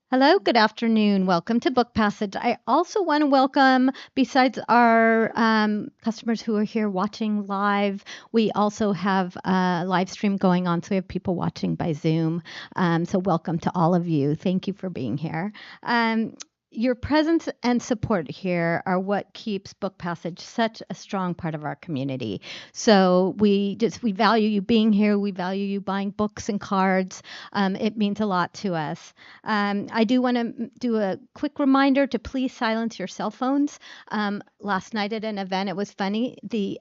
Hello, good afternoon. Welcome to Book Passage. I also want to welcome, besides our customers who are here watching live, we also have a live stream going on. So we have people watching by Zoom. So welcome to all of you. Thank you for being here. Your presence and support here are what keeps Book Passage such a strong part of our community. So we value you being here. We value you buying books and cards. It means a lot to us. I do want to do a quick reminder to please silence your cell phones. Last night at an event, it was funny. The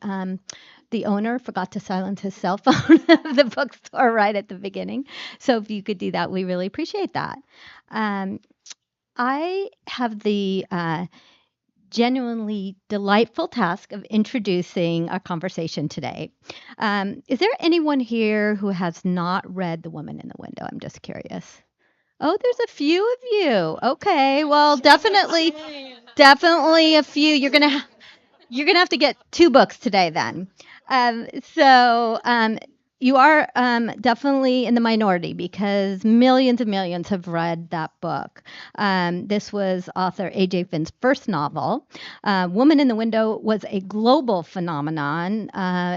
owner forgot to silence his cell phone at the bookstore right at the beginning. So if you could do that, we really appreciate that. Um, I have the genuinely delightful task of introducing our conversation today. Is there anyone here who has not read The Woman in the Window? I'm just curious. Oh, there's a few of you. Okay, well, definitely a few. You're gonna have to get two books today then. Um, so you are definitely in the minority because millions and millions have read that book. This was author A.J. Finn's first novel. Woman in the Window was a global phenomenon.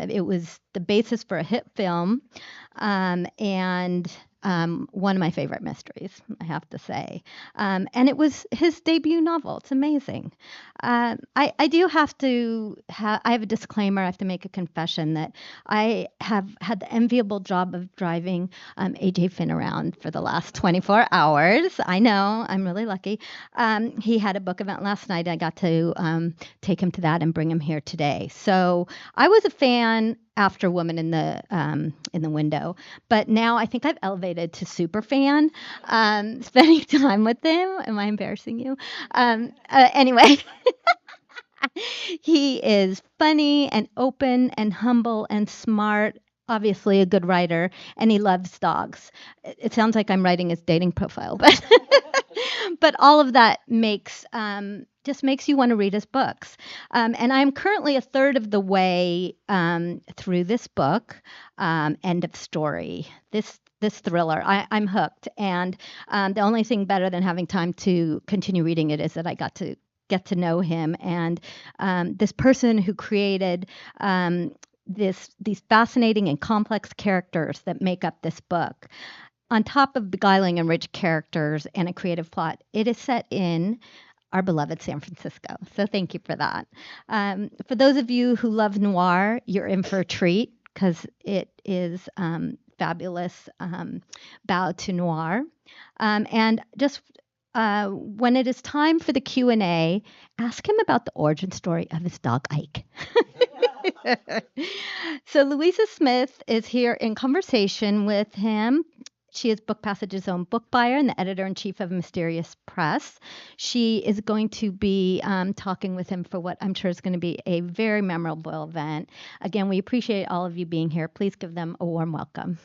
It was the basis for a hit film, and one of my favorite mysteries, I have to say. And it was his debut novel. It's amazing. I do have to I have a disclaimer. I have to make a confession that I have had the enviable job of driving AJ Finn around for the last 24 hours. I know, I'm really lucky. He had a book event last night. I got to take him to that and bring him here today. So I was a fan after Woman in the Window, but now I think I've elevated to super fan. Spending time with him. Am I embarrassing you? Anyway, he is funny and open and humble and smart. Obviously, a good writer, and he loves dogs. It sounds like I'm writing his dating profile, but but all of that makes just makes you want to read his books. And I'm currently a third of the way through this book, End of Story. This thriller, I'm hooked, and the only thing better than having time to continue reading it is that I got to get to know him and this person who created these fascinating and complex characters that make up this book. On top of beguiling and rich characters and a creative plot, it is set in our beloved San Francisco. So thank you for that. For those of you who love noir, you're in for a treat because it is fabulous bow to noir. And just when it is time for the Q&A, ask him about the origin story of his dog Ike. So Louisa Smith is here in conversation with him. She is Book Passage's own book buyer and the editor-in-chief of Mysterious Press. She is going to be talking with him for what I'm sure is going to be a very memorable event. Again, we appreciate all of you being here. Please give them a warm welcome.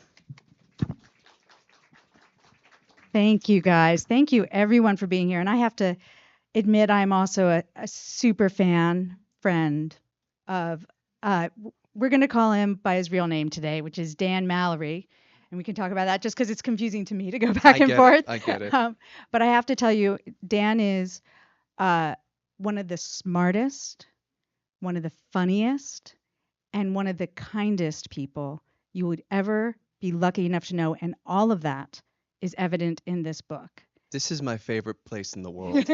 Thank you, guys. Thank you, everyone, for being here. And I have to admit, I'm also a super fan friend of, we're going to call him by his real name today, which is Dan Mallory. And we can talk about that just because it's confusing to me to go back and forth. I get it. But I have to tell you, Dan is one of the smartest, one of the funniest, and one of the kindest people you would ever be lucky enough to know. And all of that is evident in this book. This is my favorite place in the world.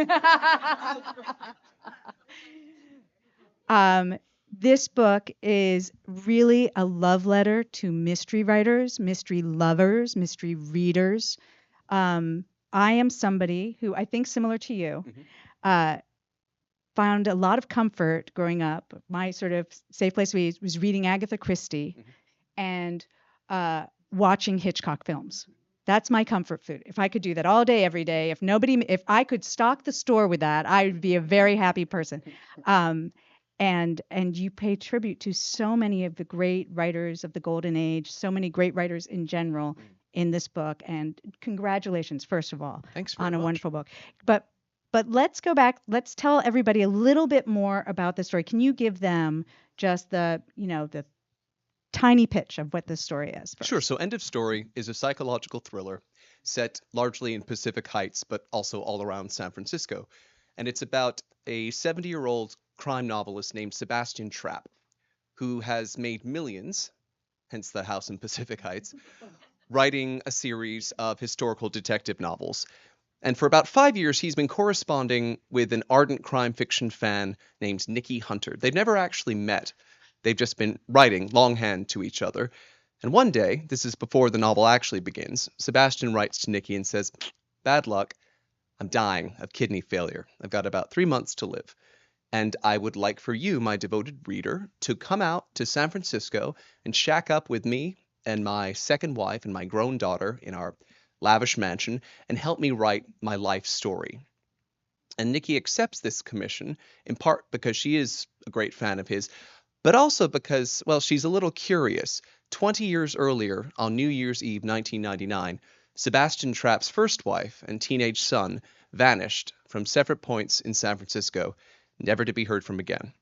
This book is really a love letter to mystery writers, mystery lovers, mystery readers. I am somebody who I think similar to you, found a lot of comfort growing up. My sort of safe place was reading Agatha Christie and watching Hitchcock films. That's my comfort food. If I could do that all day, every day, if I could stock the store with that, I would be a very happy person. And you pay tribute to so many of the great writers of the Golden Age, so many great writers in general in this book. And congratulations, first of all, Thanks very on a much. wonderful book. But let's go back. Let's tell everybody a little bit more about the story. Can you give them just the tiny pitch of what this story is first? Sure. So End of Story is a psychological thriller set largely in Pacific Heights, but also all around San Francisco. And it's about a 70-year-old crime novelist named Sebastian Trapp, who has made millions, hence the house in Pacific Heights, writing a series of historical detective novels. And for about 5 years, he's been corresponding with an ardent crime fiction fan named Nikki Hunter. They've never actually met. They've just been writing longhand to each other. And one day, this is before the novel actually begins, Sebastian writes to Nikki and says, "Bad luck. I'm dying of kidney failure. I've got about 3 months to live. And I would like for you, my devoted reader, to come out to San Francisco and shack up with me and my second wife and my grown daughter in our lavish mansion and help me write my life story." And Nikki accepts this commission, in part because she is a great fan of his, but also because, well, she's a little curious. 20 years earlier, on New Year's Eve 1999, Sebastian Trapp's first wife and teenage son vanished from separate points in San Francisco, never to be heard from again.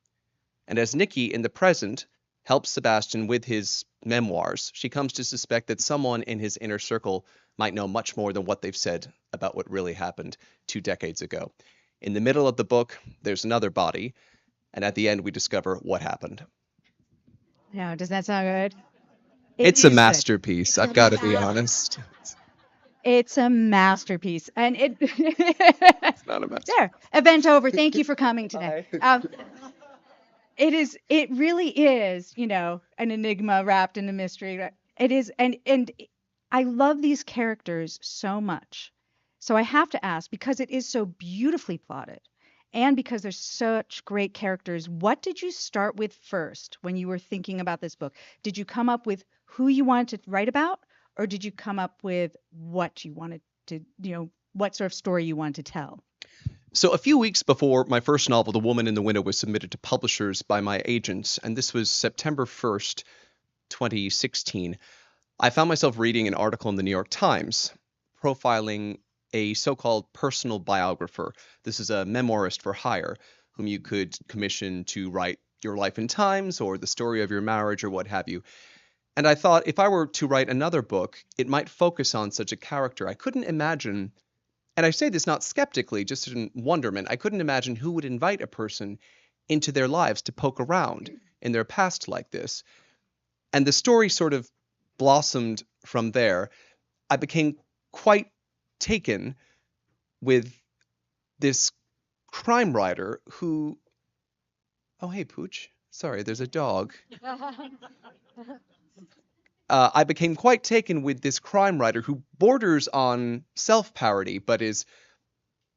And as Nikki, in the present, helps Sebastian with his memoirs, she comes to suspect that someone in his inner circle might know much more than what they've said about what really happened 2 decades ago. In the middle of the book, there's another body, and at the end, we discover what happened. Now, does that sound good? It's a is good. masterpiece, I've got to be honest. It's a masterpiece, and It's not a masterpiece. there. Event over. Thank you for coming today. It is. It really is. An enigma wrapped in a mystery. It is, and I love these characters so much. So I have to ask, because it is so beautifully plotted, and because there's such great characters, what did you start with first when you were thinking about this book? Did you come up with who you wanted to write about, or did you come up with what you wanted to, what sort of story you wanted to tell? So a few weeks before my first novel, The Woman in the Window, was submitted to publishers by my agents, and this was September 1st, 2016, I found myself reading an article in the New York Times profiling a so-called personal biographer. This is a memoirist for hire whom you could commission to write your life in times or the story of your marriage or what have you. And I thought if I were to write another book, it might focus on such a character. I couldn't imagine, and I say this not skeptically, just in wonderment, I couldn't imagine who would invite a person into their lives to poke around in their past like this. And the story sort of blossomed from there. I became quite taken with this crime writer who, oh, hey, Pooch. Sorry, there's a dog. I became quite taken with this crime writer who borders on self-parody, but is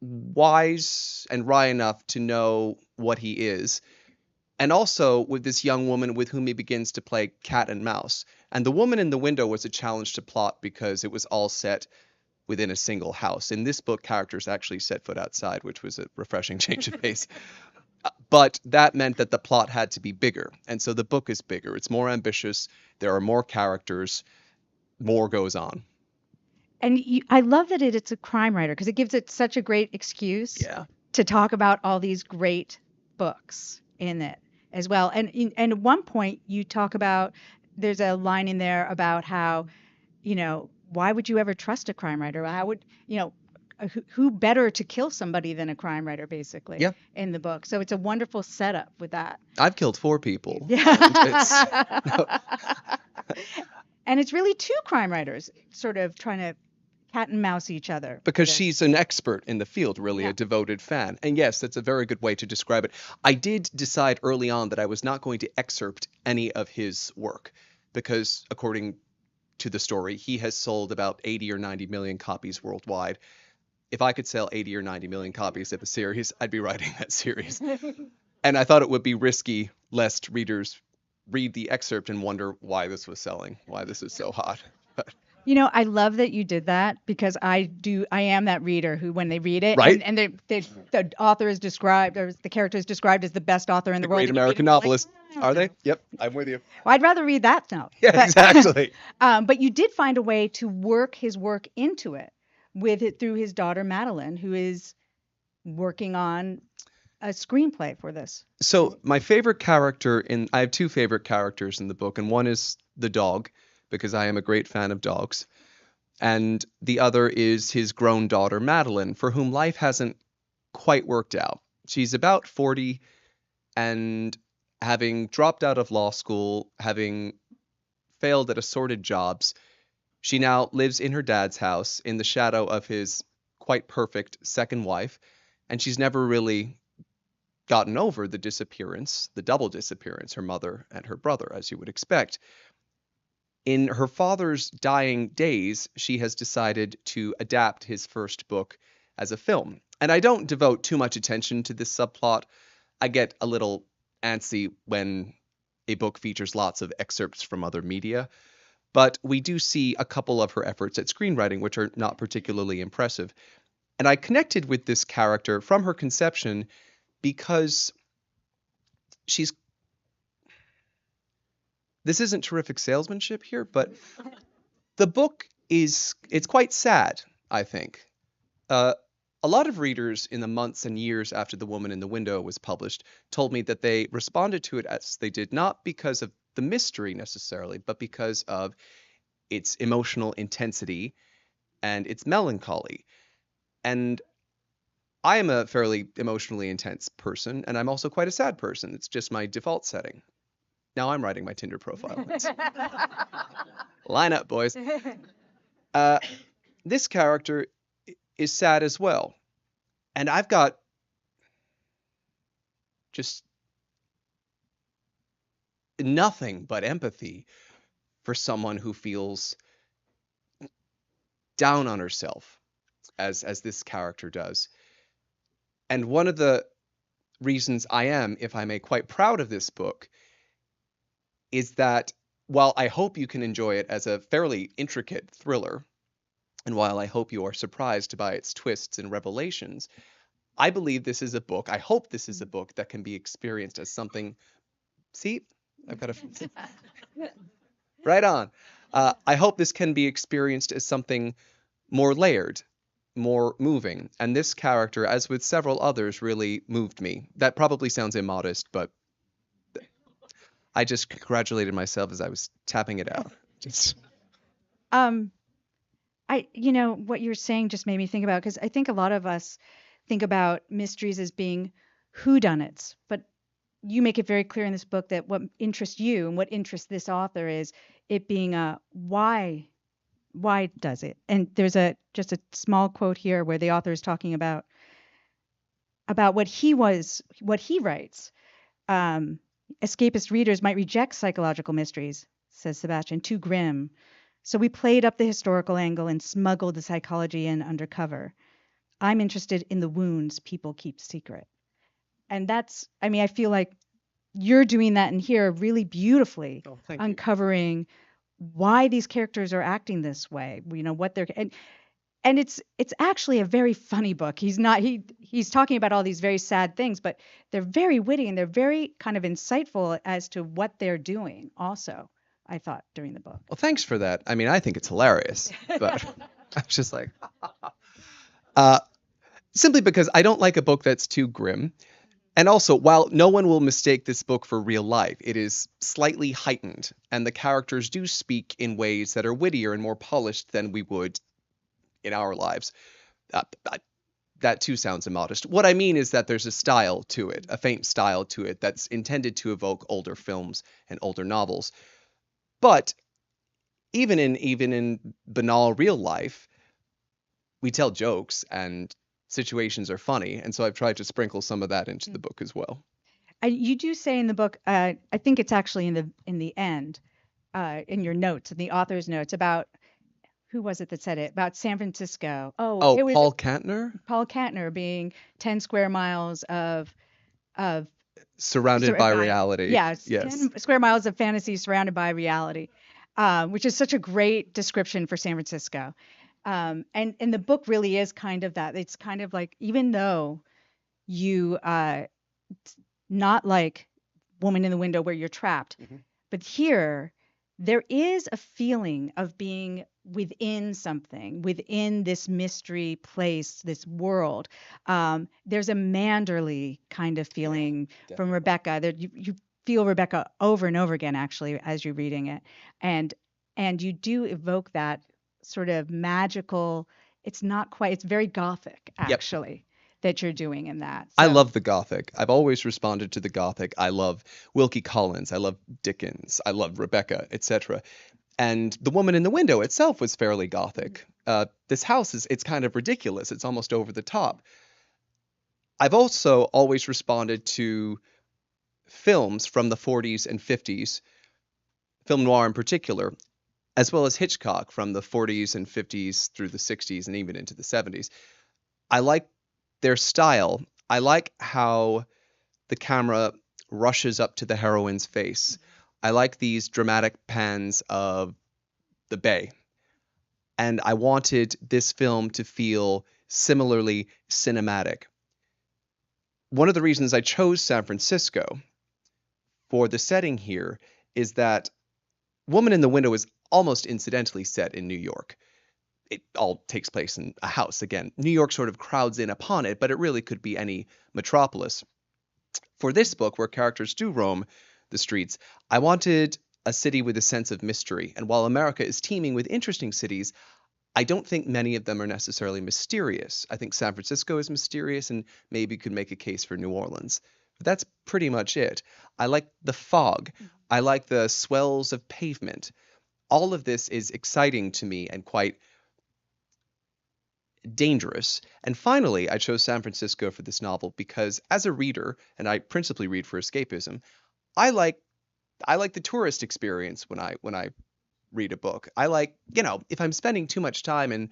wise and wry enough to know what he is. And also with this young woman with whom he begins to play cat and mouse. And The Woman in the Window was a challenge to plot because it was all set within a single house. In this book, characters actually set foot outside, which was a refreshing change of pace. But that meant that the plot had to be bigger. And so the book is bigger. It's more ambitious. There are more characters. More goes on. And I love that it's a crime writer because it gives it such a great excuse to talk about all these great books in it as well. And at one point you talk about, there's a line in there about how, why would you ever trust a crime writer? How would, who better to kill somebody than a crime writer, basically, in the book. So it's a wonderful setup with that. I've killed 4 people. Yeah. And it's really 2 crime writers sort of trying to cat and mouse each other. Because she's an expert in the field, really, a devoted fan. And yes, that's a very good way to describe it. I did decide early on that I was not going to excerpt any of his work because, according to the story, he has sold about 80 or 90 million copies worldwide. If I could sell 80 or 90 million copies of a series, I'd be writing that series. And I thought it would be risky lest readers read the excerpt and wonder why this was selling, why this is so hot. I love that you did that because I am that reader who, when they read it, right? and the author is described, or the character is described as the best author in the world. Great American novelist. Are they? Yep, I'm with you. Well, I'd rather read that now. Yeah, exactly. But you did find a way to work his work into it through his daughter, Madeline, who is working on a screenplay for this. So my favorite character I have 2 favorite characters in the book, and one is the dog, because I am a great fan of dogs. and the other is his grown daughter, Madeline, for whom life hasn't quite worked out. She's about 40 and having dropped out of law school, having failed at assorted jobs, she now lives in her dad's house in the shadow of his quite perfect second wife, and she's never really gotten over the disappearance, the double disappearance, her mother and her brother, as you would expect. In her father's dying days, she has decided to adapt his first book as a film. And I don't devote too much attention to this subplot. I get a little antsy when a book features lots of excerpts from other media, but we do see a couple of her efforts at screenwriting, which are not particularly impressive. And I connected with this character from her conception because she's this isn't terrific salesmanship here, but the book it's quite sad, I think. Uh, a lot of readers in the months and years after The Woman in the Window was published told me that they responded to it as they did not because of the mystery necessarily, but because of its emotional intensity and its melancholy. And I am a fairly emotionally intense person, and I'm also quite a sad person. It's just my default setting. Now I'm writing my Tinder profile. Line up, boys. Uh, this character is sad as well. And I've got just nothing but empathy for someone who feels down on herself as this character does. And one of the reasons I am, if I may, quite proud of this book is that while I hope you can enjoy it as a fairly intricate thriller, and while I hope you are surprised by its twists and revelations, I believe this is a book, I hope this is a book that can be experienced as something. See, I've got a. Right on. I hope this can be experienced as something more layered, more moving. And this character, as with several others, really moved me. That probably sounds immodest, but I just congratulated myself as I was tapping it out. Just Um, what you're saying just made me think about, because I think a lot of us think about mysteries as being whodunits, but you make it very clear in this book that what interests you and what interests this author is it being a why does it? And there's just a small quote here where the author is talking about what he writes. Um, Escapist readers might reject psychological mysteries, says Sebastian, too grim. So we played up the historical angle and smuggled the psychology in undercover. I'm interested in the wounds people keep secret. And I feel like you're doing that in here really beautifully, thank you. uncovering why these characters are acting this way, what they're, and it's actually a very funny book. He's talking about all these very sad things, but they're very witty and they're very kind of insightful as to what they're doing also, I thought, during the book. Well, thanks for that. I mean, I think it's hilarious, but I was just like, uh, simply because I don't like a book that's too grim. And also, while no one will mistake this book for real life, it is slightly heightened, and the characters do speak in ways that are wittier and more polished than we would in our lives. Uh, that too sounds immodest. What I mean is that there's a style to it, a faint style to it that's intended to evoke older films and older novels. But even in banal real life, we tell jokes and situations are funny, and so I've tried to sprinkle some of that into the book as well. You do say in the book, I think it's actually in the end, in your notes, in the author's notes, about who was it that said it? About San Francisco. Oh, It was Paul Kantner? Paul Kantner being 10 square miles of Surrounded by reality. Yes, Yes. 10 square miles of fantasy surrounded by reality, which is such a great description for San Francisco. And the book really is kind of that. It's kind of like, even though you not like Woman in the Window where you're trapped, but here there is a feeling of being within something, within this mystery place, this world. There's a Manderly kind of feeling from Rebecca. That you feel Rebecca over and over again, actually, as you're reading it, and you do evoke that sort of magical. It's not quite. It's very gothic, Yep. actually, that you're doing in that. I So- love the Gothic. I've always responded to the Gothic. I love Wilkie Collins. I love Dickens. I love Rebecca, etc. And The Woman in the Window itself was fairly Gothic. This house it's kind of ridiculous. It's almost over the top. I've also always responded to films from the 40s and 50s, film noir in particular, as well as Hitchcock from the 40s and 50s through the 60s and even into the 70s. I like their style. I like how the camera rushes up to the heroine's face. I like these dramatic pans of the bay. And I wanted this film to feel similarly cinematic. One of the reasons I chose San Francisco for the setting here is that Woman in the Window is almost incidentally set in New York. It all takes place in a house. Again, New York sort of crowds in upon it, but it really could be any metropolis. For this book, where characters do roam the streets, I wanted a city with a sense of mystery. And while America is teeming with interesting cities, I don't think many of them are necessarily mysterious. I think San Francisco is mysterious and maybe could make a case for New Orleans. But that's pretty much it. I like the fog. I like the swells of pavement. All of this is exciting to me and quite dangerous. And finally, I chose San Francisco for this novel because as a reader, and I principally read for escapism, I like the tourist experience when I read a book. I like, if I'm spending too much time in,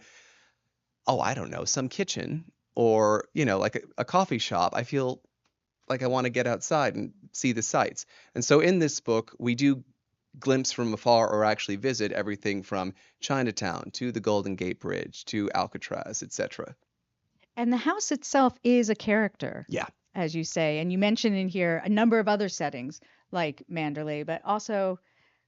I don't know, some kitchen or, like a coffee shop, I feel like I want to get outside and see the sights. And so in this book, we do glimpse from afar or actually visit everything from Chinatown to the Golden Gate Bridge to Alcatraz, etc. And the house itself is a character. Yeah. As you say. And you mentioned in here a number of other settings like Manderley, but also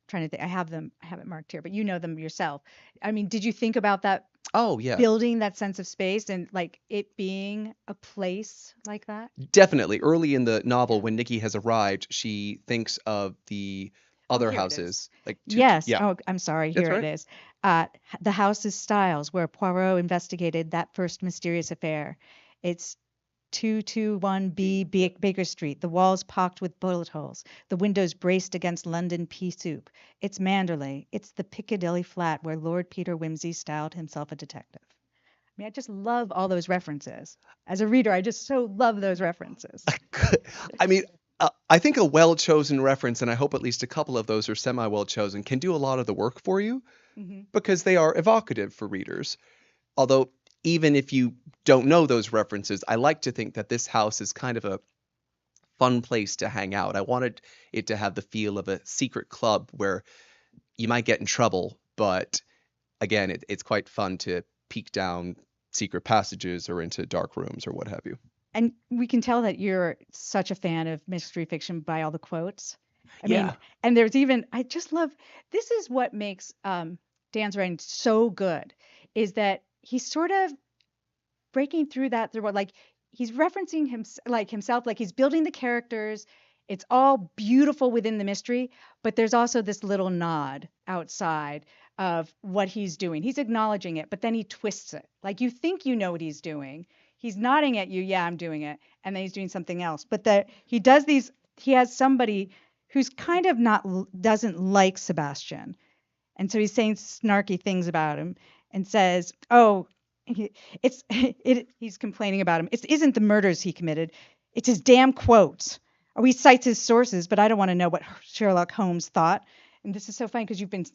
trying to think, I have it marked here, but you know them yourself. I mean, did you think about that? Oh, yeah. Building that sense of space and like it being a place like that? Definitely. Early in the novel, when Nikki has arrived, she thinks of the other here it houses. Yes. Yeah. Oh, I'm sorry. That's Here right. it is. The house is Styles, where Poirot investigated that first mysterious affair. It's 221B Baker Street. The walls pocked with bullet holes. The windows braced against London pea soup. It's Manderley. It's the Piccadilly flat where Lord Peter Wimsey styled himself a detective. I mean, I just love all those references. As a reader, I just so love those references. I mean, I think a well-chosen reference, and I hope at least a couple of those are semi-well chosen, can do a lot of the work for you because they are evocative for readers. Although, even if you don't know those references, I like to think that this house is kind of a fun place to hang out. I wanted it to have the feel of a secret club where you might get in trouble, but again, it's quite fun to peek down secret passages or into dark rooms or what have you. And we can tell that you're such a fan of mystery fiction by all the quotes. I mean, and there's even, I just love, this is what makes Dan's writing so good, is that he's sort of breaking through that, like he's referencing himself, like he's building the characters. It's all beautiful within the mystery, but there's also this little nod outside of what he's doing. He's acknowledging it, but then he twists it. Like you think you know what he's doing. He's nodding at you, yeah, I'm doing it, and then he's doing something else. But he does these. He has somebody who's kind of doesn't like Sebastian, and so he's saying snarky things about him, and says, "Oh, he's complaining about him. It isn't the murders he committed. It's his damn quotes. Or he cites his sources, but I don't want to know what Sherlock Holmes thought." And this is so funny because you've been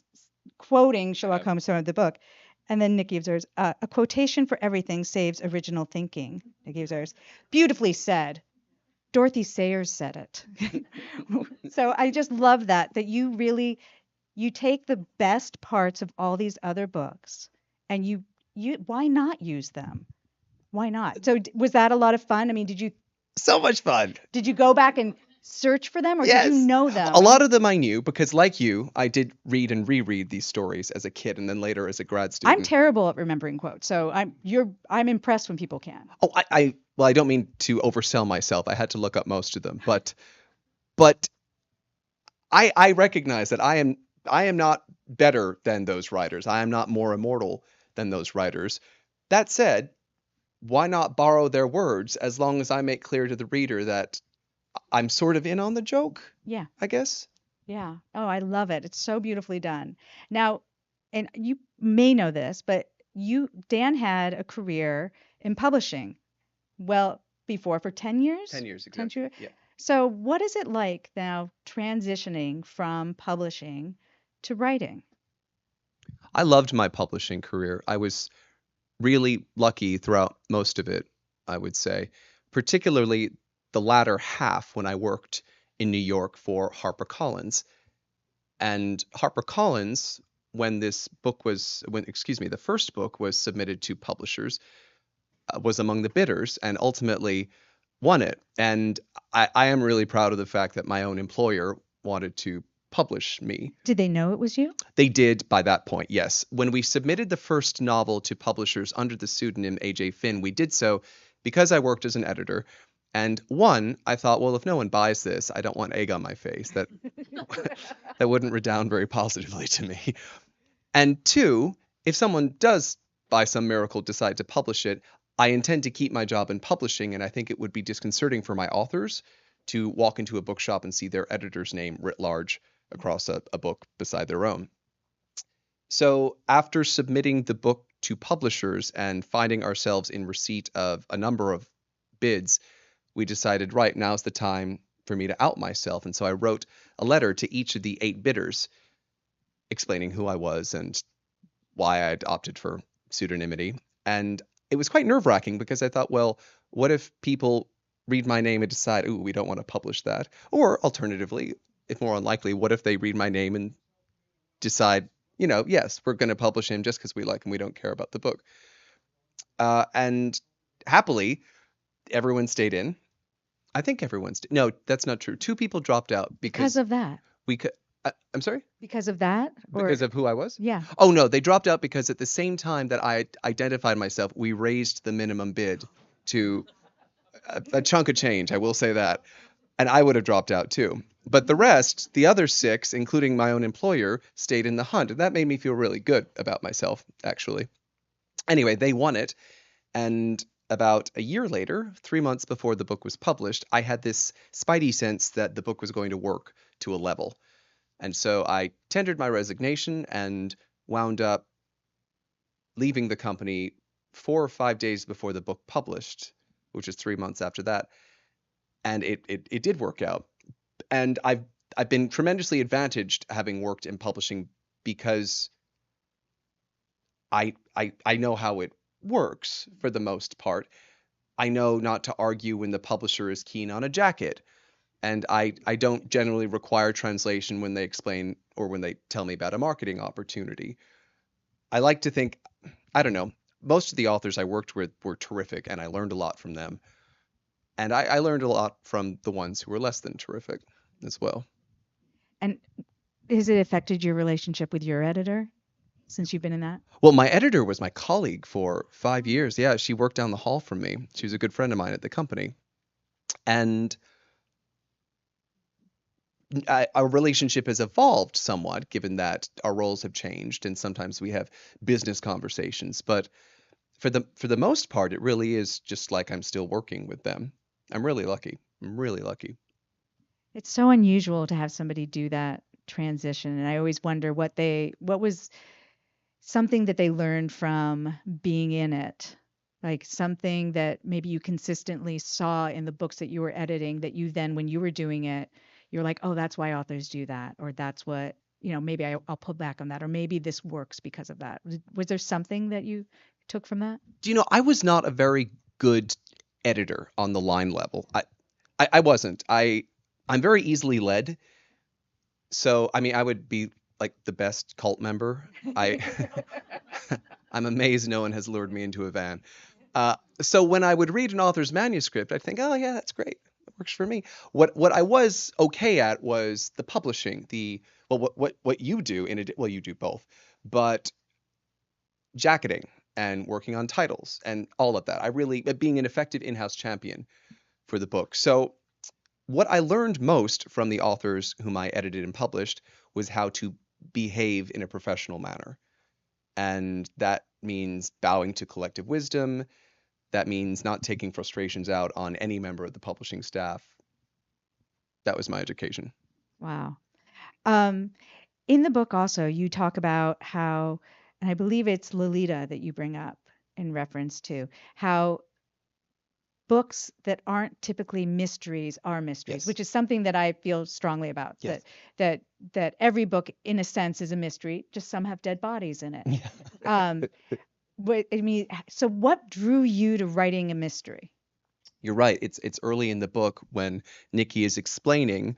quoting Sherlock Holmes throughout the book. And then Nikki observes, a quotation for everything saves original thinking. Nikki observes, beautifully said. Dorothy Sayers said it. So I just love that you take the best parts of all these other books and you why not use them? Why not? So was that a lot of fun? I mean, So much fun. Did you go back and search for them or Yes. did you know them? A lot of them I knew because like you, I did read and reread these stories as a kid and then later as a grad student. I'm terrible at remembering quotes. So I'm impressed when people can. Oh, I don't mean to oversell myself. I had to look up most of them, but I recognize that I am I am not better than those writers. I am not more immortal than those writers. That said, why not borrow their words as long as I make clear to the reader that I'm sort of in on the joke, Yeah. I guess? Yeah. Oh, I love it. It's so beautifully done. Now, and you may know this, but Dan had a career in publishing. Well, before for 10 years? 10 years 10 exactly. years. Yeah. So, what is it like now transitioning from publishing to writing? I loved my publishing career. I was really lucky throughout most of it, I would say, particularly the latter half when I worked in New York for HarperCollins. And HarperCollins, excuse me, the first book was submitted to publishers, was among the bidders and ultimately won it. And I am really proud of the fact that my own employer wanted to publish me. Did they know it was you? They did by that point, yes. When we submitted the first novel to publishers under the pseudonym A.J. Finn, we did so because I worked as an editor. And one, I thought, well, if no one buys this, I don't want egg on my face. That that wouldn't redound very positively to me. And two, if someone does by some miracle decide to publish it, I intend to keep my job in publishing, and I think it would be disconcerting for my authors to walk into a bookshop and see their editor's name writ large across a book beside their own. So after submitting the book to publishers and finding ourselves in receipt of a number of bids, we decided, right, now's the time for me to out myself. And so I wrote a letter to each of the 8 bidders explaining who I was and why I'd opted for pseudonymity. And it was quite nerve-wracking because I thought, well, what if people read my name and decide, ooh, we don't want to publish that? Or alternatively, if more unlikely, what if they read my name and decide, yes, we're going to publish him just because we like him, we don't care about the book. And happily, everyone stayed in. I think no, that's not true. 2 people dropped out Because because of that. we could. I'm sorry? Because of that? Or Because of who I was? yeah. Oh, no, they dropped out because at the same time that I identified myself, we raised the minimum bid to a chunk of change, I will say that. And I would have dropped out too. But the rest, the other 6, including my own employer, stayed in the hunt. And that made me feel really good about myself, actually. Anyway, they won it. And about a year later, 3 months before the book was published, I had this spidey sense that the book was going to work to a level. And so I tendered my resignation and wound up leaving the company 4 or 5 days before the book published, which is 3 months after that. And it did work out. And I've been tremendously advantaged having worked in publishing because I know how it works for the most part. I know not to argue when the publisher is keen on a jacket. And I don't generally require translation when they explain or when they tell me about a marketing opportunity. I like to think, I don't know, most of the authors I worked with were terrific and I learned a lot from them. And I learned a lot from the ones who were less than terrific as well. And has it affected your relationship with your editor since you've been in that? Well, my editor was my colleague for 5 years. Yeah, she worked down the hall from me. She was a good friend of mine at the company. And our relationship has evolved somewhat, given that our roles have changed and sometimes we have business conversations. But for the most part, it really is just like I'm still working with them. I'm really lucky. I'm really lucky. It's so unusual to have somebody do that transition. And I always wonder what was something that they learned from being in it. Like something that maybe you consistently saw in the books that you were editing that you then, when you were doing it, you're like, oh, that's why authors do that. Or that's what, maybe I'll pull back on that. Or maybe this works because of that. Was there something that you took from that? Do you know, I was not a very good editor on the line level. I wasn't. I'm very easily led. So, I mean, I would be like the best cult member. I I'm amazed no one has lured me into a van. So when I would read an author's manuscript, I'd think, oh yeah, that's great. That works for me. What I was okay at was the publishing, what you do well, you do both, but jacketing and working on titles and all of that. I really being an effective in-house champion for the book. So what I learned most from the authors whom I edited and published was how to behave in a professional manner. And that means bowing to collective wisdom. That means not taking frustrations out on any member of the publishing staff. That was my education. Wow. Um, in the book also, you talk about how, and I believe it's Lolita that you bring up in reference to how books that aren't typically mysteries are mysteries, Yes. which is something that I feel strongly about. Yes. That every book, in a sense, is a mystery. Just some have dead bodies in it. Yeah. Um, but I mean, so what drew you to writing a mystery? You're right. It's early in the book when Nikki is explaining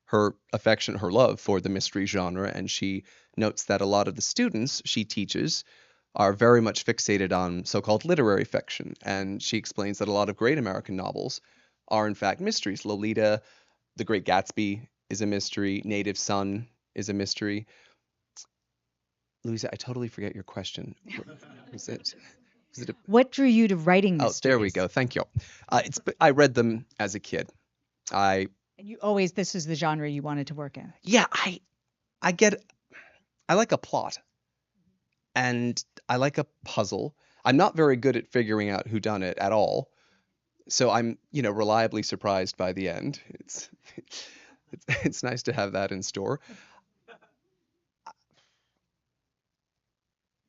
her affection, her love for the mystery genre, and she notes that a lot of the students she teaches are very much fixated on so-called literary fiction, and she explains that a lot of great American novels are in fact mysteries. Lolita, The Great Gatsby is a mystery. Native Son is a mystery. Louisa, I totally forget your question. Was it? Was it a, What drew you to writing oh, there we mysteries? go. Thank you. I read them as a kid. I And you always, this is the genre you wanted to work in. yeah, I get I like a plot and I like a puzzle. I'm not very good at figuring out who done it at all. So I'm, reliably surprised by the end. It's nice to have that in store.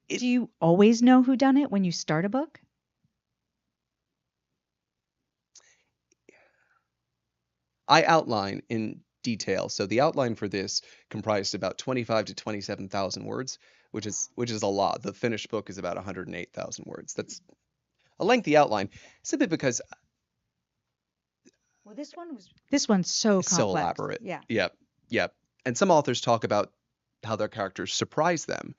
It, Do you always know who done it when you start a book? I outline in detail. So the outline for this comprised about 25 to 27,000 words, which is a lot. The finished book is about 108,000 words. That's a lengthy outline, simply because Well, this one's so it's so complex. elaborate. Yeah. Yep, yep. And some authors talk about how their characters surprise them.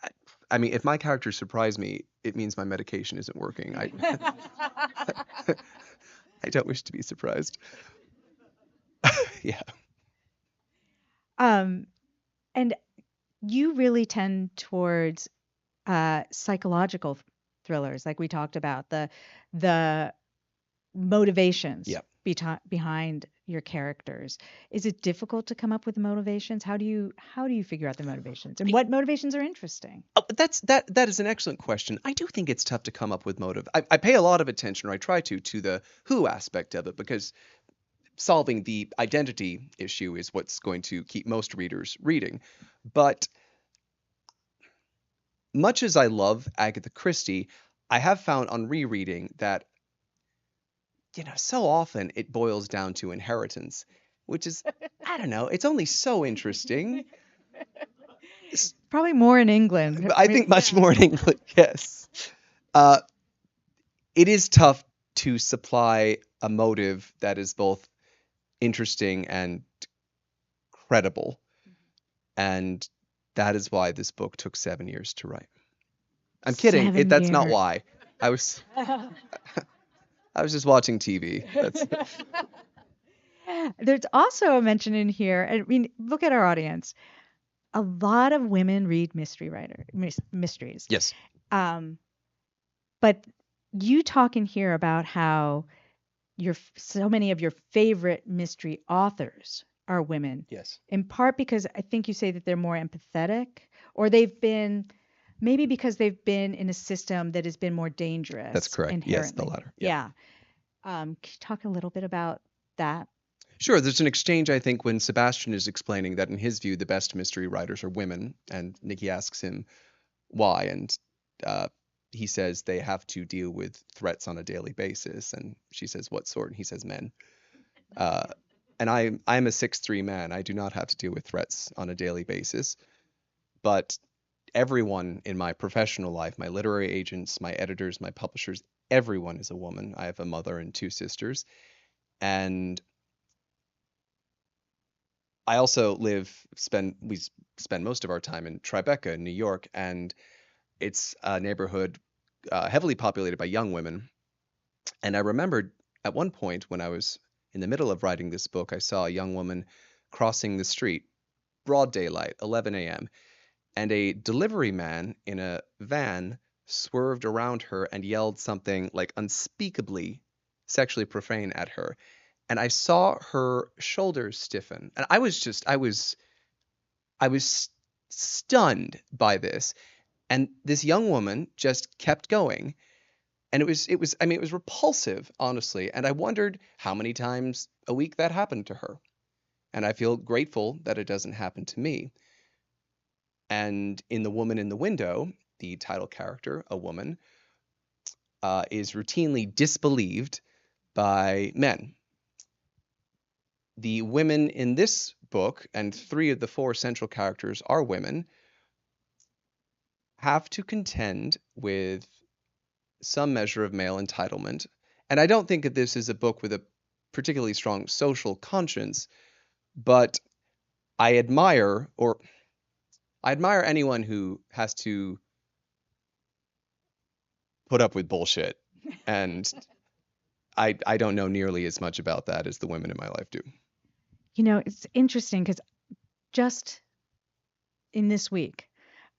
I, I mean, if my characters surprise me, it means my medication isn't working. I don't wish to be surprised. Yeah. Um, and you really tend towards psychological thrillers, like we talked about, the motivations Yep. behind your characters. Is it difficult to come up with motivations? How do you figure out the motivations, and what motivations are interesting? Oh, that is an excellent question. I do think it's tough to come up with motive. I pay a lot of attention, or I try to the who aspect of it, because solving the identity issue is what's going to keep most readers reading. But much as I love Agatha Christie, I have found on rereading that, so often it boils down to inheritance, which is, I don't know, it's only so interesting. Probably more in England. I think much more in English, yes. Uh, it is tough to supply a motive that is both interesting and credible. And that is why this book took 7 years to write. I'm kidding. 7 That's not years. why. I was I was just watching TV. That's There's also a mention in here. I mean, look at our audience. A lot of women read mysteries. yes. Um, but you talk in here about how so many of your favorite mystery authors are women, Yes. in part because I think you say that they're more empathetic, or maybe because they've been in a system that has been more dangerous. That's correct. Yes, the Inherently. latter. Yeah. Can you talk a little bit about that? Sure, there's an exchange, I think, when Sebastian is explaining that in his view the best mystery writers are women, and Nikki asks him why, and uh, he says they have to deal with threats on a daily basis, and she says what sort, and he says men. Uh, and I'm a 6'3" man. I do not have to deal with threats on a daily basis, but everyone in my professional life, my literary agents, my editors, my publishers, everyone is a woman. I have a mother and two sisters, and I also we spend most of our time in Tribeca, in New York, and it's a neighborhood heavily populated by young women. And I remembered at one point when I was in the middle of writing this book, I saw a young woman crossing the street, broad daylight, 11 a.m., and a delivery man in a van swerved around her and yelled something like unspeakably sexually profane at her. And I saw her shoulders stiffen. And I was I was stunned by this. And this young woman just kept going. And I mean, it was repulsive, honestly. And I wondered how many times a week that happened to her. And I feel grateful that it doesn't happen to me. And in The Woman in the Window, the title character, a woman, is routinely disbelieved by men. The women in this book, and 3 of the 4 central characters are women, have to contend with some measure of male entitlement. And I don't think that this is a book with a particularly strong social conscience, but I admire or I admire anyone who has to put up with bullshit. And I don't know nearly as much about that as the women in my life do. You know, it's interesting because just in this week,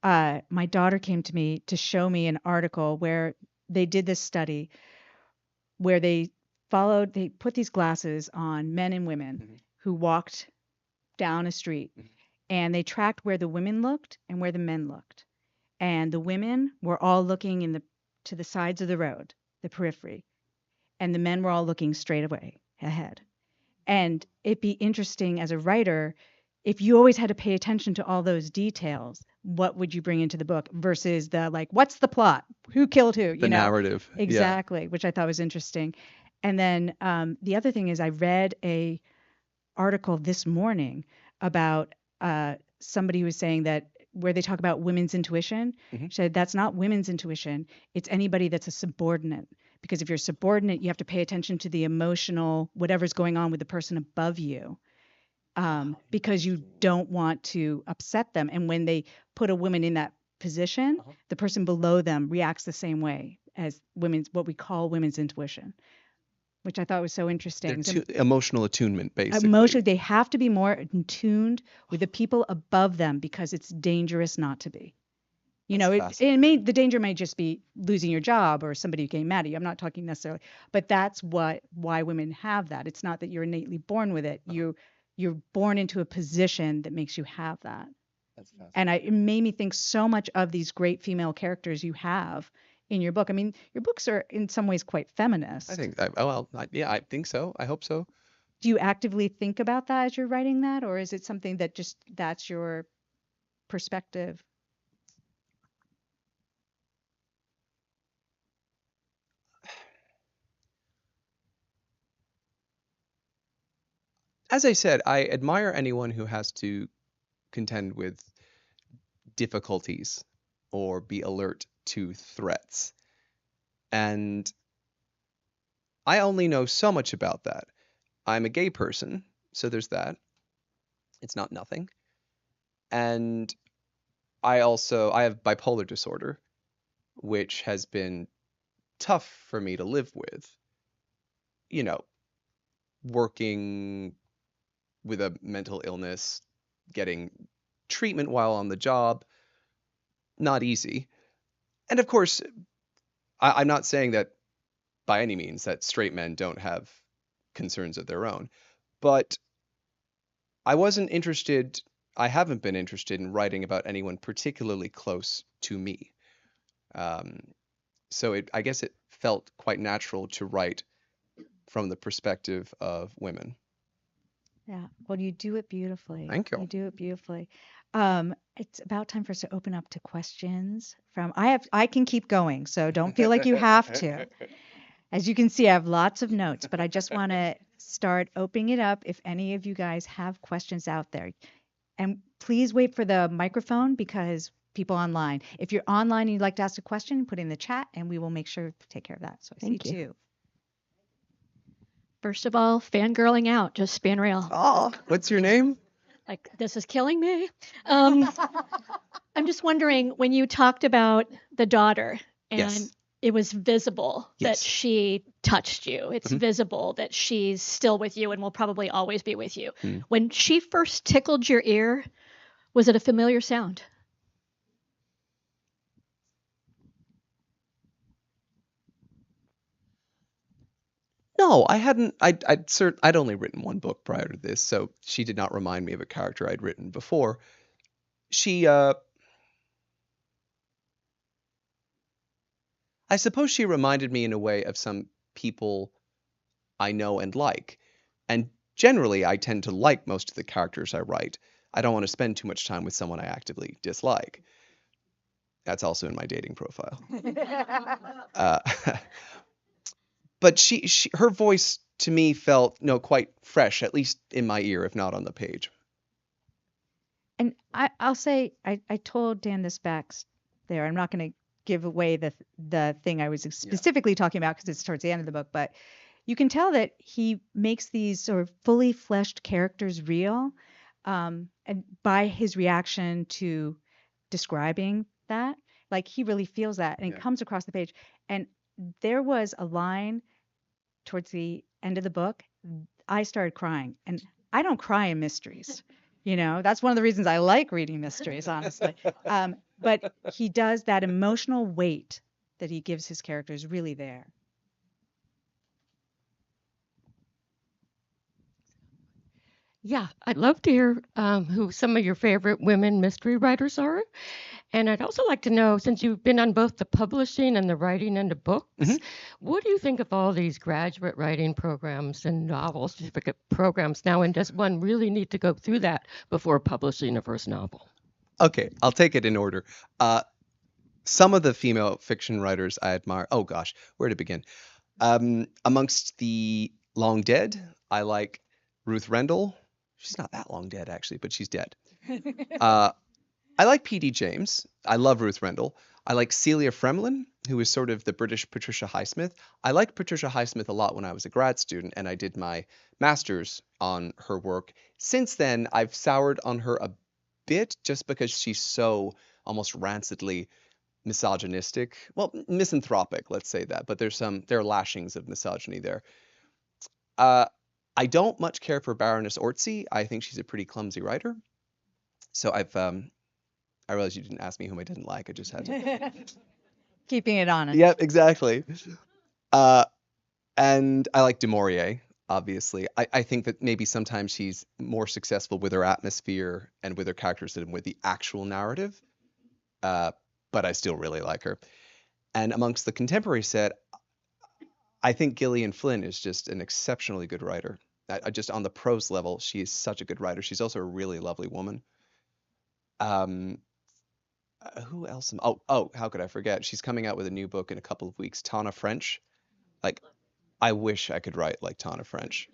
my daughter came to me to show me an article where they did this study where they put these glasses on men and women who walked down a street, and they tracked where the women looked and where the men looked. And the women were all looking to the sides of the road, the periphery, and the men were all looking straight away ahead. And it'd be interesting as a writer, if you always had to pay attention to all those details, what would you bring into the book versus the like, what's the plot? Who killed who? The narrative. Yeah. Exactly, which I thought was interesting. And then the other thing is I read a article this morning about somebody who was saying that where they talk about women's intuition, she said that's not women's intuition. It's anybody that's a subordinate. Because if you're subordinate, you have to pay attention to the emotional, whatever's going on with the person above you, because you don't want to upset them. And when they put a woman in that position, the person below them reacts the same way as what we call women's intuition, which I thought was so interesting. Emotional attunement, basically. Emotionally, they have to be more attuned with the people above them because it's dangerous not to be. You know, the danger may just be losing your job or somebody getting mad at you. I'm not talking necessarily, but that's why women have that. It's not that you're innately born with it. You're born into a position that makes you have that. That's fascinating. And it made me think so much of these great female characters you have in your book. I mean, your books are in some ways quite feminist. I think, yeah, I think so. I hope so. Do you actively think about that as you're writing that, or is it something that just that's your perspective? As I said, I admire anyone who has to contend with difficulties or be alert to threats. And I only know so much about that. I'm a gay person, so there's that. It's not nothing. And I have bipolar disorder, which has been tough for me to live with. You know, working with a mental illness, getting treatment while on the job, not easy. And of course, I'm not saying that by any means that straight men don't have concerns of their own, but I haven't been interested in writing about anyone particularly close to me. So I guess it felt quite natural to write from the perspective of women. Yeah. Well, you do it beautifully. Thank you. You do it beautifully. It's about time for us to open up to questions I can keep going, so don't feel like you have to. As you can see, I have lots of notes, but I just want to start opening it up if any of you guys have questions out there. And please wait for the microphone because people online. If you're online and you'd like to ask a question, put it in the chat and we will make sure to take care of that. So I see 2. First of all, fangirling out, just being real. Oh, what's your name? Like, this is killing me. I'm just wondering, when you talked about the daughter and Yes. it was visible that Yes. she touched you. It's visible that she's still with you and will probably always be with you. When she first tickled your ear, was it a familiar sound? No, I hadn't. I'd only written one book prior to this, so she did not remind me of a character I'd written before. She, I suppose she reminded me in a way of some people I know and like. And generally, I tend to like most of the characters I write. I don't want to spend too much time with someone I actively dislike. That's also in my dating profile. Uh, but her voice to me felt quite fresh, at least in my ear, if not on the page. And I'll say I told Dan this back there. I'm not going to give away the thing I was specifically talking about because it's towards the end of the book, but you can tell that he makes these sort of fully fleshed characters real, and by his reaction to describing that, like he really feels that, and it comes across the page. And there was a line towards the end of the book, I started crying, and I don't cry in mysteries. That's one of the reasons I like reading mysteries, honestly. But he does that emotional weight that he gives his characters really there. Yeah, I'd love to hear who some of your favorite women mystery writers are. And I'd also like to know, since you've been on both the publishing and the writing into books, what do you think of all these graduate writing programs and novel certificate programs now? And does one really need to go through that before publishing a first novel? Okay, I'll take it in order. Some of the female fiction writers I admire. Oh gosh, where to begin? Amongst the long dead, I like Ruth Rendell. She's not that long dead, actually, but she's dead. I like P.D. James. I love Ruth Rendell. I like Celia Fremlin, who is sort of the British Patricia Highsmith. I liked Patricia Highsmith a lot when I was a grad student, and I did my master's on her work. Since then, I've soured on her a bit just because she's so almost rancidly misogynistic. Well, misanthropic, let's say that, but there are lashings of misogyny there. I don't much care for Baroness Orczy. I think she's a pretty clumsy writer. So I realize you didn't ask me whom I didn't like. I just had to. Keeping it honest. Yep, exactly. And I like Du Maurier, obviously. I think that maybe sometimes she's more successful with her atmosphere and with her characters than with the actual narrative. But I still really like her. And amongst the contemporary set, I think Gillian Flynn is just an exceptionally good writer. Just on the prose level, she is such a good writer. She's also a really lovely woman. Who else? Oh, how could I forget? She's coming out with a new book in a couple of weeks, Tana French. Like, I wish I could write like Tana French.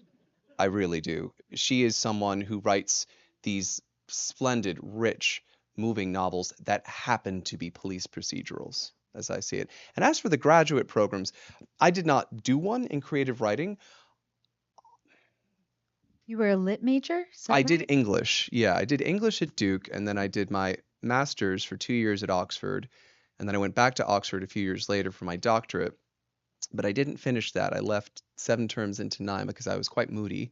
I really do. She is someone who writes these splendid, rich, moving novels that happen to be police procedurals, as I see it. And as for the graduate programs, I did not do one in creative writing. You were a lit major? I did English. Yeah, I did English at Duke, and then I did my master's for 2 years at Oxford, and then I went back to Oxford a few years later for my doctorate. But I didn't finish that. I left 7 terms into 9 because I was quite moody,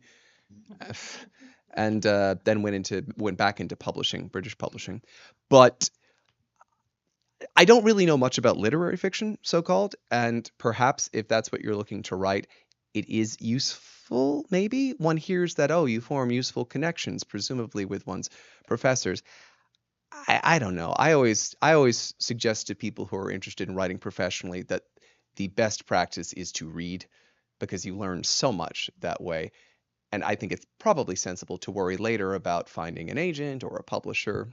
and then went back into publishing, British publishing. But I don't really know much about literary fiction, so-called, and perhaps if that's what you're looking to write, it is useful, maybe. One hears that, oh, you form useful connections, presumably with one's professors. I don't know. I always suggest to people who are interested in writing professionally that the best practice is to read, because you learn so much that way. And I think it's probably sensible to worry later about finding an agent or a publisher.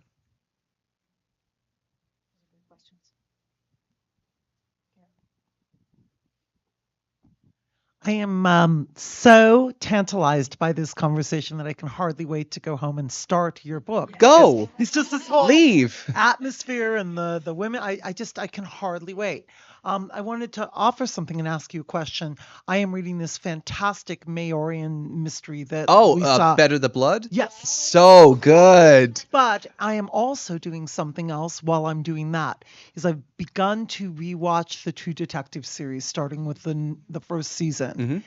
I am so tantalized by this conversation that I can hardly wait to go home and start your book. Go! It's just this whole Leave! atmosphere and the women. I can hardly wait. I wanted to offer something and ask you a question. I am reading this fantastic Maorian mystery that we saw. Better the Blood? Yes. So good. But I am also doing something else while I'm doing that. Is I've begun to rewatch the True Detective series, starting with the first season. Mm-hmm.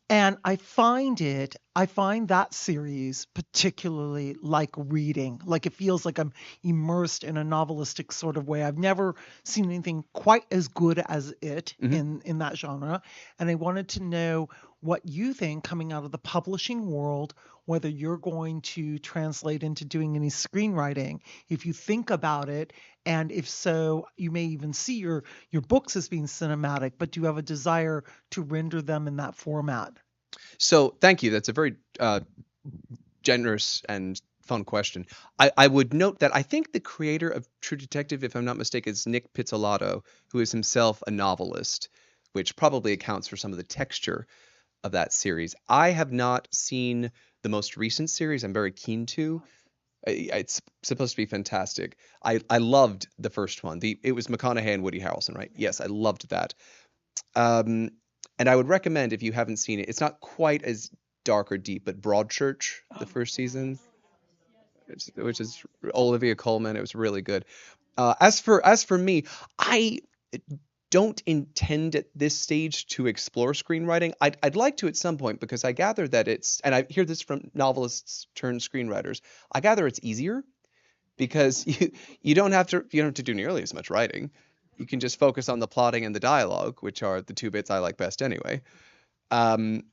And I find it I find that series particularly like reading. Like it feels like I'm immersed in a novelistic sort of way. I've never seen anything quite as good as it in that genre. And I wanted to know what you think coming out of the publishing world, whether you're going to translate into doing any screenwriting, if you think about it, and if so, you may even see your books as being cinematic, but do you have a desire to render them in that format? So thank you. That's a very generous and fun question. I would note that I think the creator of True Detective, if I'm not mistaken, is Nick Pizzolatto, who is himself a novelist, which probably accounts for some of the texture of that series. I have not seen the most recent series. I'm very keen to. It's supposed to be fantastic. I loved the first one. It was McConaughey and Woody Harrelson, right? Yes, I loved that. Um, and I would recommend, if you haven't seen it, it's not quite as dark or deep, but Broadchurch, the first season, which is Olivia Colman. It was really good. As for me, I don't intend at this stage to explore screenwriting. I'd like to at some point, because I gather that and I hear this from novelists turned screenwriters. I gather it's easier because you don't have to do nearly as much writing. You can just focus on the plotting and the dialogue, which are the two bits I like best anyway. Um,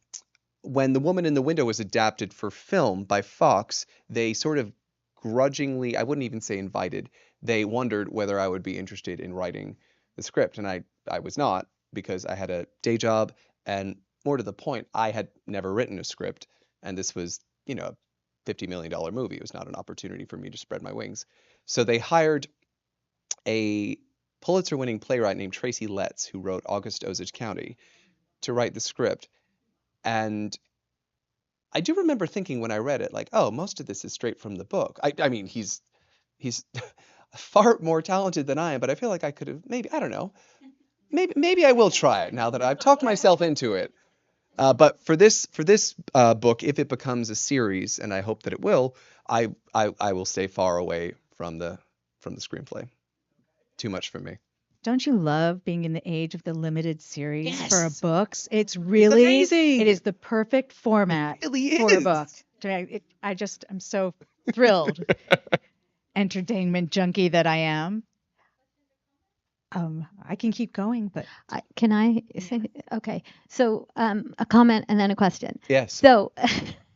when The Woman in the Window was adapted for film by Fox, they sort of grudgingly, I wouldn't even say invited, they wondered whether I would be interested in writing the script. And I was not, because I had a day job. And more to the point, I had never written a script. And this was, a $50 million movie. It was not an opportunity for me to spread my wings. So they hired a Pulitzer-winning playwright named Tracy Letts, who wrote August Osage County, to write the script. And I do remember thinking when I read it, like, oh, most of this is straight from the book. I mean, he's far more talented than I am, but I feel like I could have maybe, I don't know, maybe I will try it now that I've talked myself into it. But for this book, if it becomes a series, and I hope that it will, I will stay far away from the screenplay. Too much for me. Don't you love being in the age of the limited series for a Yes. books? It's really amazing. It is the perfect format It really for a is. book. I'm so thrilled. Entertainment junkie that I am. I can keep going, but Can I say, okay. So a comment and then a question. Yes. So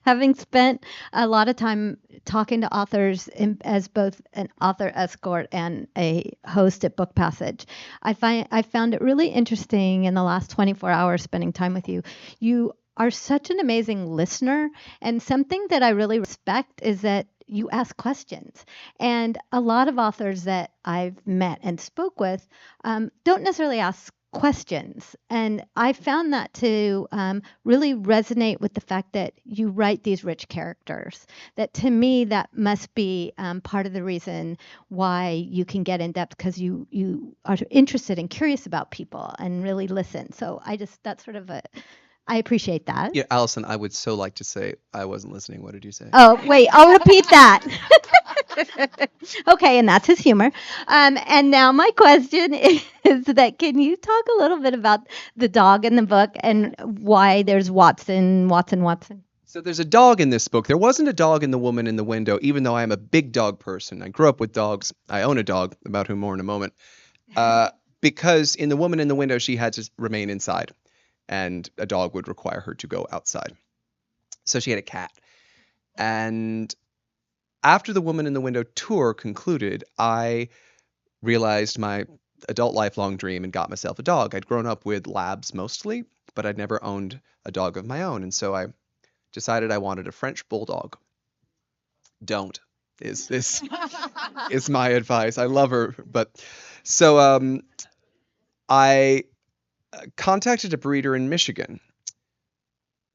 having spent a lot of time talking to authors as both an author escort and a host at Book Passage, I found it really interesting in the last 24 hours spending time with you. You are such an amazing listener, and something that I really respect is that you ask questions. And a lot of authors that I've met and spoke with don't necessarily ask questions. And I found that to really resonate with the fact that you write these rich characters. That to me, that must be part of the reason why you can get in depth, because you are interested and curious about people and really listen. So that's sort of I appreciate that. Yeah, Allison, I would so like to say I wasn't listening. What did you say? Oh, wait, I'll repeat that. Okay, and that's his humor. And now my question is that can you talk a little bit about the dog in the book and why there's Watson? So there's a dog in this book. There wasn't a dog in The Woman in the Window, even though I am a big dog person. I grew up with dogs. I own a dog, about whom more in a moment. Because in The Woman in the Window, she had to remain inside, and a dog would require her to go outside. So she had a cat. And after The Woman in the Window tour concluded, I realized my adult lifelong dream and got myself a dog. I'd grown up with labs mostly, but I'd never owned a dog of my own. And so I decided I wanted a French bulldog. Don't is my advice. I love her, but so I contacted a breeder in Michigan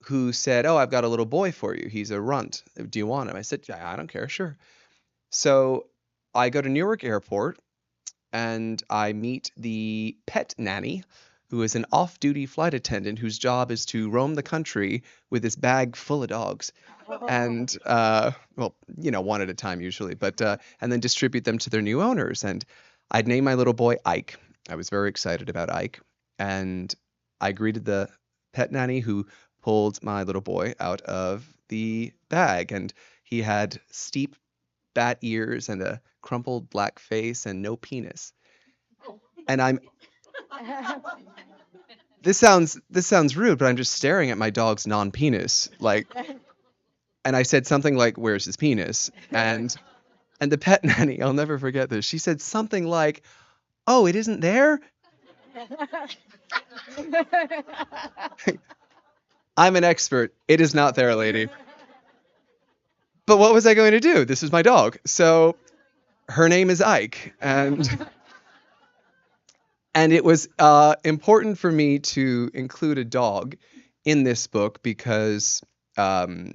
who said, "Oh, I've got a little boy for you. He's a runt. Do you want him?" I said, "Yeah, I don't care, sure." So I go to Newark Airport and I meet the pet nanny, who is an off-duty flight attendant whose job is to roam the country with this bag full of dogs. And well, one at a time usually, but and then distribute them to their new owners. And I'd named my little boy Ike. I was very excited about Ike, and I greeted the pet nanny, who pulled my little boy out of the bag, and he had steep bat ears and a crumpled black face and no penis. And I'm this sounds rude, but I'm just staring at my dog's non-penis, like, and I said something like, "Where's his penis?" And the pet nanny, I'll never forget this. She said something like, "Oh, it isn't there?" I'm an expert. It is not there, lady. But what was I going to do? This is my dog. So her name is Ike, and it was important for me to include a dog in this book because um,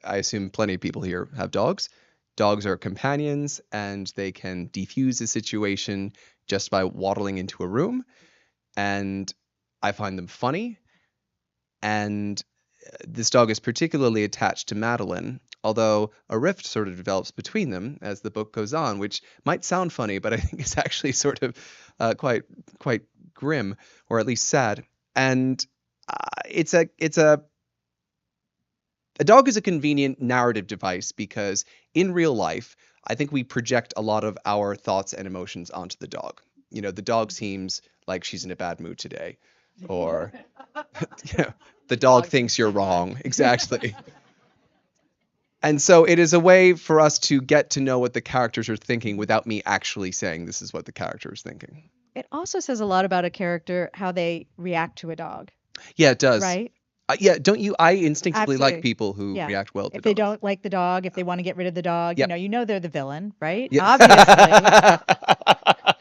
I assume plenty of people here have dogs. Dogs are companions, and they can defuse a situation just by waddling into a room. And I find them funny. And this dog is particularly attached to Madeline, although a rift sort of develops between them as the book goes on, which might sound funny, but I think is actually sort of quite grim, or at least sad. And a dog is a convenient narrative device because in real life, I think we project a lot of our thoughts and emotions onto the dog. The dog seems like she's in a bad mood today, or the dog thinks you're wrong. Exactly. And so it is a way for us to get to know what the characters are thinking without me actually saying this is what the character is thinking. It also says a lot about a character, how they react to a dog, Yeah, it does. right? Yeah, don't you? I instinctively like Absolutely. people who Yeah. react well to If they dogs. don't like the dog, if they want to get rid of the dog, Yep. they're the villain, right? Yeah. Obviously,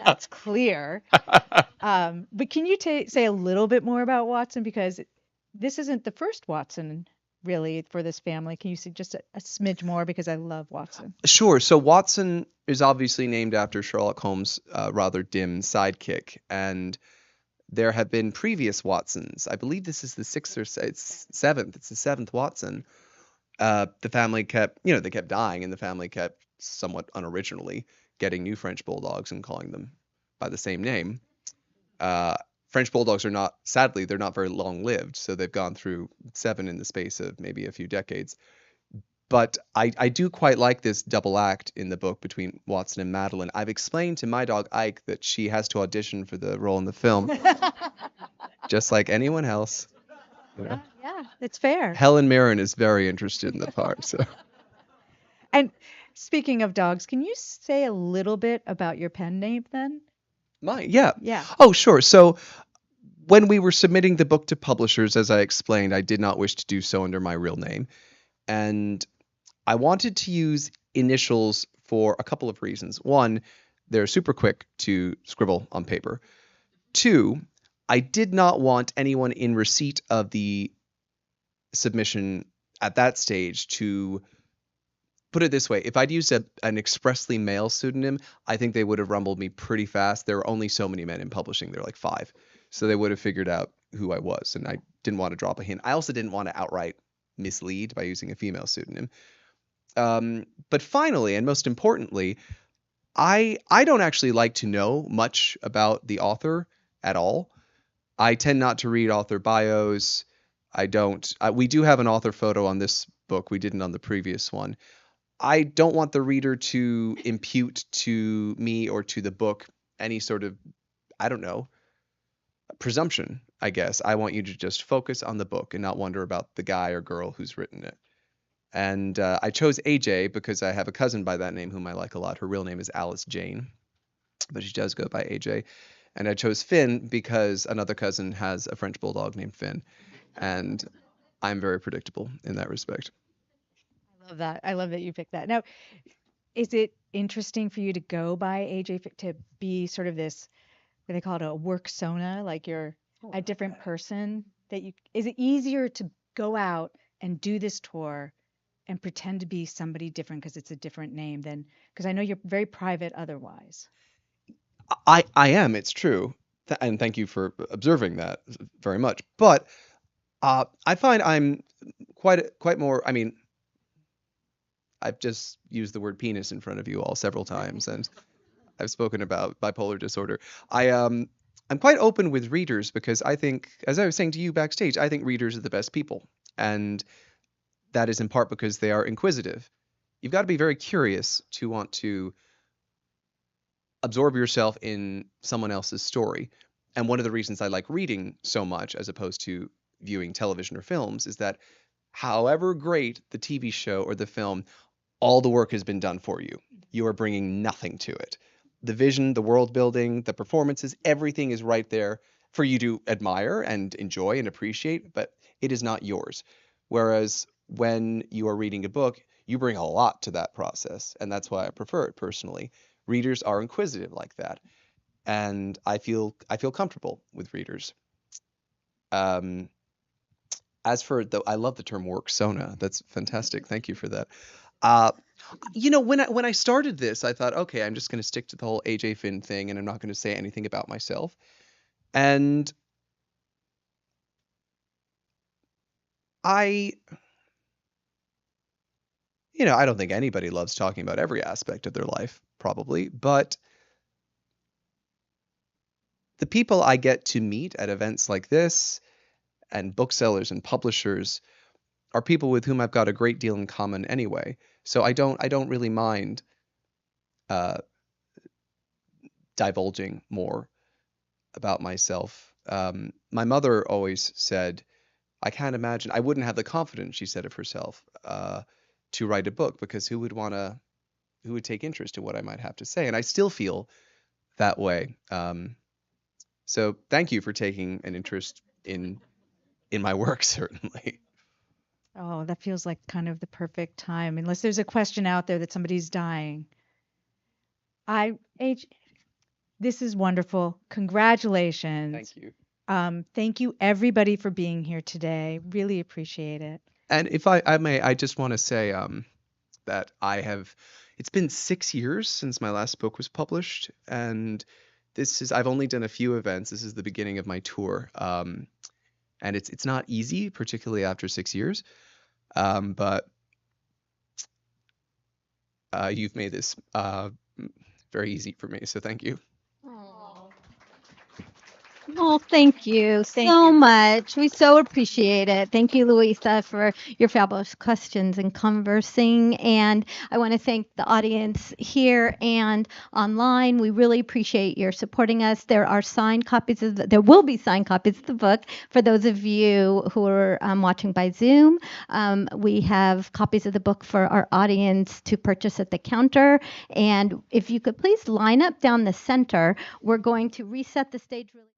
that's clear. But can you say a little bit more about Watson? Because this isn't the first Watson, really, for this family. Can you say just a smidge more? Because I love Watson. Sure. So Watson is obviously named after Sherlock Holmes' rather dim sidekick, and there have been previous Watsons. I believe this is the sixth or seventh. It's the seventh Watson. The family they kept dying, and the family kept somewhat unoriginally getting new French bulldogs and calling them by the same name. French bulldogs sadly, they're not very long lived, so they've gone through 7 in the space of maybe a few decades. But I do quite like this double act in the book between Watson and Madeline. I've explained to my dog Ike that she has to audition for the role in the film, just like anyone else. Yeah, it's fair. Helen Mirren is very interested in the part. So. And speaking of dogs, can you say a little bit about your pen name then? Mine, yeah. Yeah. Oh, sure. So when we were submitting the book to publishers, as I explained, I did not wish to do so under my real name. And I wanted to use initials for a couple of reasons. One, they're super quick to scribble on paper. 2, I did not want anyone in receipt of the submission at that stage to put it this way. If I'd used an expressly male pseudonym, I think they would have rumbled me pretty fast. There are only so many men in publishing. There are like 5. So they would have figured out who I was, and I didn't want to drop a hint. I also didn't want to outright mislead by using a female pseudonym. But finally, and most importantly, I don't actually like to know much about the author at all. I tend not to read author bios. I don't. We do have an author photo on this book. We didn't on the previous one. I don't want the reader to impute to me or to the book any sort of, I don't know, presumption, I guess. I want you to just focus on the book and not wonder about the guy or girl who's written it. And I chose AJ because I have a cousin by that name whom I like a lot. Her real name is Alice Jane, but she does go by AJ. And I chose Finn because another cousin has a French bulldog named Finn. And I'm very predictable in that respect. I love that. I love that you picked that. Now, is it interesting for you to go by AJ to be sort of this, what they call it, a work persona, like you're a different person? Is it easier to go out and do this tour and pretend to be somebody different because it's a different name because I know you're very private otherwise. I am, it's true. And thank you for observing that very much. But I find I'm quite more, I mean, I've just used the word penis in front of you all several times, and I've spoken about bipolar disorder. I'm I'm quite open with readers because I think, as I was saying to you backstage, I think readers are the best people. And that is in part because they are inquisitive. You've got to be very curious to want to absorb yourself in someone else's story. And one of the reasons I like reading so much as opposed to viewing television or films is that however great the TV show or the film, all the work has been done for you. You are bringing nothing to it. The vision, the world building, the performances, everything is right there for you to admire and enjoy and appreciate, but it is not yours. Whereas when you are reading a book, you bring a lot to that process, and that's why I prefer it personally. Readers are inquisitive like that, and I feel comfortable with readers. Um, as for the, I love the term work sona. That's fantastic. Thank you for that. Uh, when I started this, I thought, okay, I'm just going to stick to the whole AJ Finn thing, and I'm not going to say anything about myself. And I, I don't think anybody loves talking about every aspect of their life, probably, but the people I get to meet at events like this, and booksellers and publishers, are people with whom I've got a great deal in common anyway. So I don't really mind uh, divulging more about myself. My mother always said, I can't imagine, I wouldn't have the confidence, she said of herself, to write a book because who would take interest in what I might have to say? And I still feel that way. So thank you for taking an interest in my work, certainly. Oh, that feels like kind of the perfect time, unless there's a question out there that somebody's dying. This is wonderful. Congratulations. Thank you. Thank you everybody for being here today. Really appreciate it. And if I may, I just want to say that it's been 6 years since my last book was published, and I've only done a few events. This is the beginning of my tour. And it's not easy, particularly after 6 years. But you've made this very easy for me, so thank you. Well, thank you Thank so you. much. We so appreciate it. Thank you, Louisa, for your fabulous questions and conversing. And I want to thank the audience here and online. We really appreciate your supporting us. There will be signed copies of the book for those of you who are watching by Zoom. We have copies of the book for our audience to purchase at the counter. And if you could please line up down the center, we're going to reset the stage really